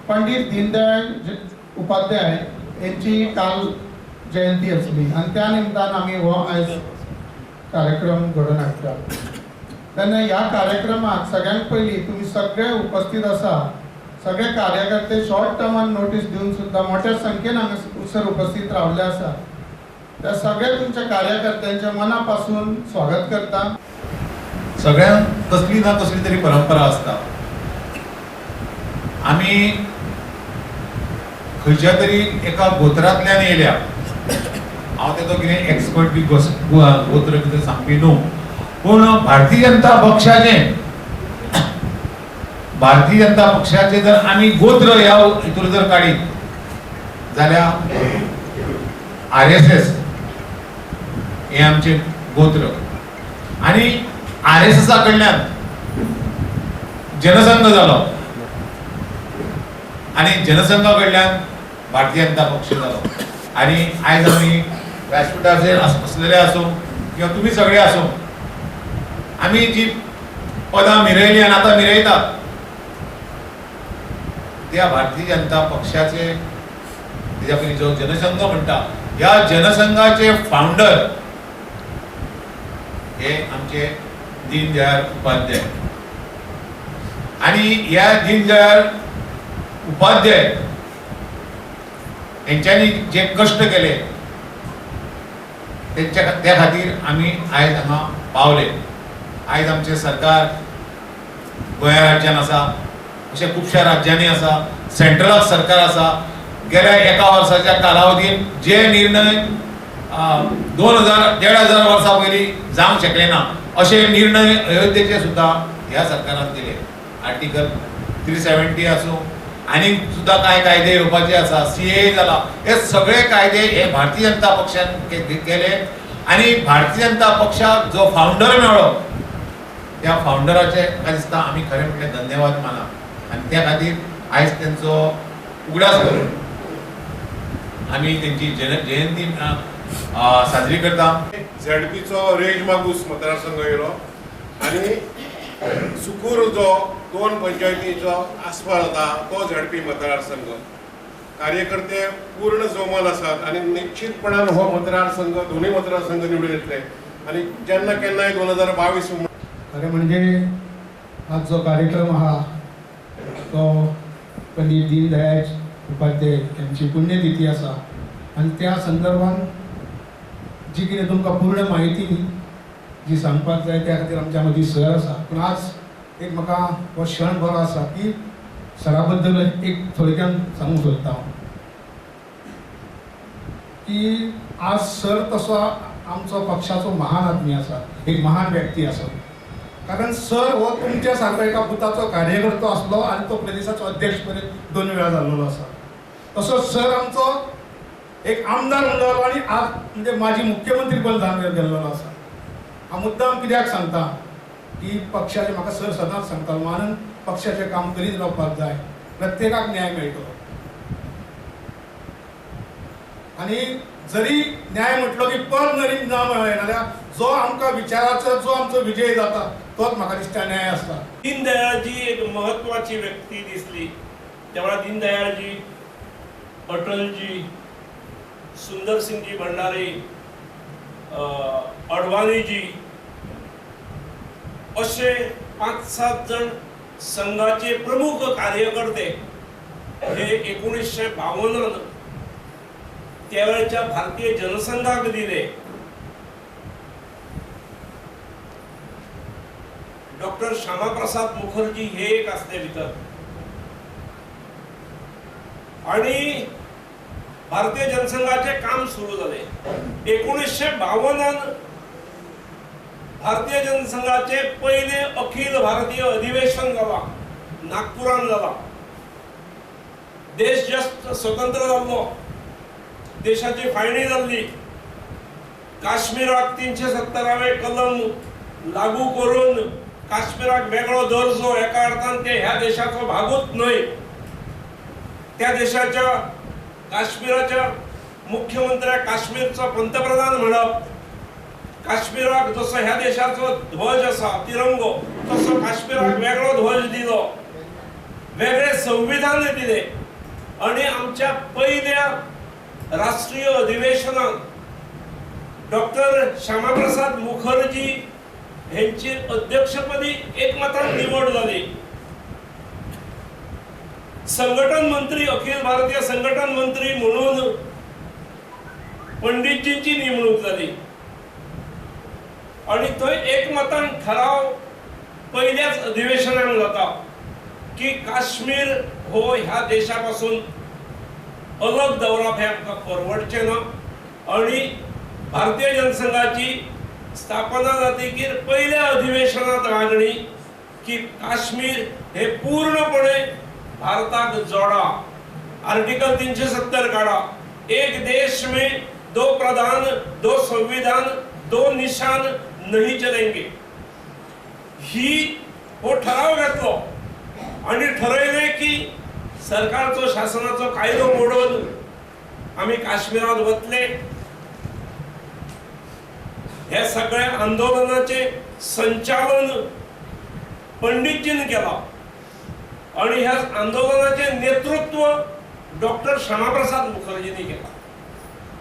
पंडित दीनदयाळ उपाध्याय यांची काल जयंती असली आणि त्या निमित्तान आम्ही हो आयज कार्यक्रम घडोवन हाडटा। तेन्ना ह्या कार्यक्रमाक सगळ्यांत पयलीं तुमी सगळे उपस्थित आसा, सगळे कार्यकर्ते शॉर्ट टर्मान नोटीस दिवन सुद्धा मोठ्या संख्येन हांगासर उपस्थित रावले आसा। त्या सगळ्या तुमच्या कार्यकर्त्यांच्या मनापासून स्वागत करता। सगळ्यांक कसली ना कसली तरी परंपरा असता। आम्ही खंयच्या तरी एका गोत्रांतल्यान येयल्या। हांव तेजो कितें एक्सपर्ट बी गोत्र कितें सांगपी न्हू, पूण भारतीय जनता पक्षाचे जर आमी गोत्र ह्या हितूर जर काडीत जाल्यार RSS हे आमचे गोत्र आणि RSS कडल्यान जनसंघ जालो आणि जनसंघा कडल्यान भारतीय जनता पक्ष जालो। आणि आयज आमी व्यासपीठाचेर असलेले असो किंवा तुम्ही सगळे असो, आमी जी पदां मिरयली आणि आता मिरयतात त्या भारतीय जनता पक्षाचे तेच्या पयलीं जो जनसंघ म्हणटा ह्या जनसंघाचे फाउंडर हे आमचे दीनदयाळ उपाध्याय। आणि ह्या दीनदयाळ उपाध्याय यांच्यानी जे कष्ट केले त्या खातीर आमी आयज हांगा पावले। आयज आमचे सरकार गोंया राज्यान आसा, अशा खुबशा राज्यांनी आसा, सेंट्रलाक सरकार आसा। गेल्या एका वर्साच्या कालावधीन जे निर्णय 1,500 वर्सां पयलीं जावंक शकले ना अशे निर्णय अयोध्येचे सुद्धा ह्या सरकारान केले। आर्टिकल 370 आसूं आनी सुद्धा काय कायदे येवपाचे आसा, CAA जाला, हे सगळे कायदे हे भारतीय जनता पक्षान केले। आणि भारतीय जनता पक्षाक जो फाउंडर मेळ्ळो त्या फाउंडराचे म्हाका दिसता आमी खरें म्हटलें धन्यवाद माना आणि त्या खातीर आयज तेंचो उगडास करून आमी तेंची जयंती साजरी करता। झेडपीचो रेज मागूस मतदारसंघ येयलो आणि सुकूर जो 2 पंचायतीचो आस्पाव जाता तो झेडपी मतदारसंघ। कार्यकर्ते पूर्ण जोमान आसात आणि निश्चितपणान हो मतदारसंघ दोन्ही मतदारसंघ निवडून येतले आणि जेन्ना केन्नाय 2022 खरें म्हणजे आज जो कार्यक्रम आहा तो पंडित दीनदयाळ उपाध्याय यांची पुण्यतिथी आसा आणि त्या संदर्भान जी कितें तुमकां पूर्ण म्हायती जी सांगपाक जाय त्या खातीर आमच्या मदीं सर आसा। पूण आज एक म्हाका हो क्षण बरो आसा की सरा बद्दल एक थोडक्यान सांगूंक सोदता की आज सर तसो आमचो पक्षाचो महान आदमी आसा, एक महान व्यक्ती आसा। कारण सर हो तुमच्या सारको एका बुथाचो कार्यकर्तो आसलो आणि तो प्रदेशाचो अध्यक्ष पर्यंत 2 वेळा जाल्लो आसा। तसोच सर आमचो एक आमदार म्हणलो आणि आज म्हणजे माजी मुख्यमंत्री पण जावन गेल्लो आसा। हा मुद्दाम कित्याक सांगता की पक्षाचे म्हाका सर सदांच सांगता म्हणून पक्षाचे काम करीत रावपाक जाय, प्रत्येकाक न्याय मेळटलो। आणि जरी न्याय म्हटलो की पर नरी ना मेळ्ळे नाल्यार जो आमकां विचाराचो जो आमचो विजय जाता तोच म्हाका दिसता न्याय आसता। दीनदयाळजी एक महत्वाची व्यक्ती दिसली तेव्हा दीनदयाळजी, अटलजी, सुंदरसिंहजी भंडारी, अडवाणीजी असे 5-7 जण संघाचे प्रमुख कार्यकर्ते हे 1952 त्यावेळेच्या भारतीय जनसंघाक दिले। डॉक्टर श्यामाप्रसाद मुखर्जी हे एक असले भितर आणि भारतीय जनसंघाचे काम सुरू झाले। 1952 भारतीय जनसंघाचे पहिले अखिल भारतीय अधिवेशन झाला, नागपुरात झाला। देश जस्ट स्वतंत्र झालो, देशाची फाळणी झाली, काश्मीराक 370वे कलम लागू करून काश्मीराक वेगळो दर्जो एका अर्थान ते ह्या देशाचो भागूच न्हय। त्या देशाच्या काश्मीराच्या मुख्यमंत्र्याक काश्मीरचा पंतप्रधान म्हणप, काश्मीराक जसो ह्या देशाचो ध्वज असा तिरंगो तसो काश्मीराक वेगळो ध्वज दिलो वेगळे संविधान दिले आणि आमच्या पहिल्या राष्ट्रीय अधिवेशनात डॉक्टर श्यामाप्रसाद मुखर्जी यांची अध्यक्षपदी एकमताने निवड झाली. संघटन मंत्री, अखिल भारतीय संघटन मंत्री म्हणून पंडितजींची नेमणूक झाली आणि तो एकमतान ठराव पहिल्याच अधिवेशनात जाता की काश्मीर हो ह्या देशापासून अलग दौरा हे आमकां परवडचे ना आणि भारतीय जनसंघाची स्थापना जातकीर पहिल्या अधिवेशनात मागणी की काश्मीर हे पूर्णपणे भारताक जोडा. आर्टिकल 370 काढा. एक देश में दो प्रधान, दो संविधान, दो निशान नहीं चलेंगे. ही हो ठराव घेतलो आणि ठरवले की सरकारचो शासनाचो कायदो मोडून आम्ही काश्मीरात वतले. हे सगळ्या आंदोलनाचे संचालन पंडितजींनी केला आणि ह्या आंदोलनाचे नेतृत्व डॉक्टर श्यामाप्रसाद मुखर्जींनी केला.